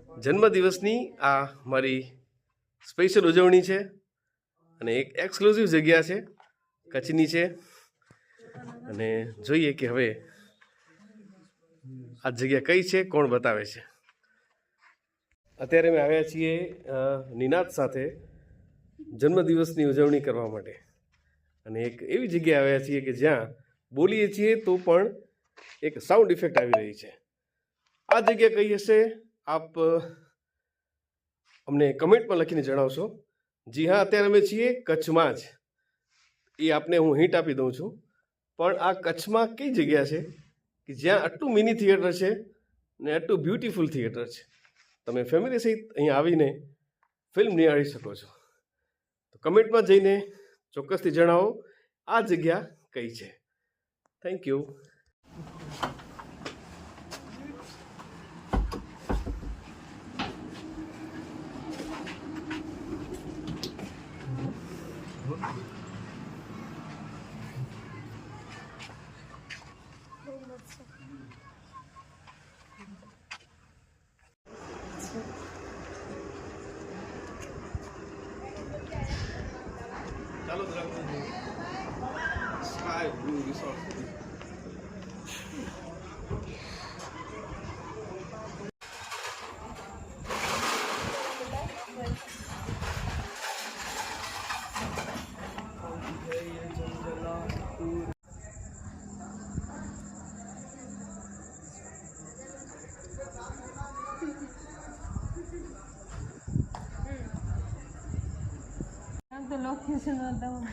જન્મદિવસની આ મારી સ્પેશિયલ ઉજવણી છે અને એક એક્સક્લુઝિવ જગ્યા છે, કચ્છની છે. અને જોઈએ કે હવે આ જગ્યા કઈ છે, કોણ બતાવે છે. અત્યારે અમે આવ્યા છીએ નિનાદ સાથે જન્મદિવસની ઉજવણી કરવા માટે, અને એક એવી જગ્યાએ આવ્યા છીએ કે જ્યાં બોલીએ છીએ તો પણ એક સાઉન્ડ ઇફેક્ટ આવી રહી છે. આ જગ્યા કઈ હશે આપ અમને કમેન્ટમાં લખીને જણાવશો. જી હા, અત્યારે અમે છીએ કચ્છમાં જ, એ આપને હું હિન્ટ આપી દઉં છું. પણ આ કચ્છમાં કઈ જગ્યા છે કે જ્યાં આટલું મિની થિયેટર છે ને આટલું બ્યુટીફુલ થિયેટર છે? તમે ફેમિલી સહિત અહીંયા આવીને ફિલ્મ નિહાળી શકો છો. તો કમેન્ટમાં જઈને ચોક્કસથી જણાવો આ જગ્યા કઈ છે. Thank you. ચાલો સ્કાય બ્લુ રિસોર્ટ. તો લોકેશન બતાવો.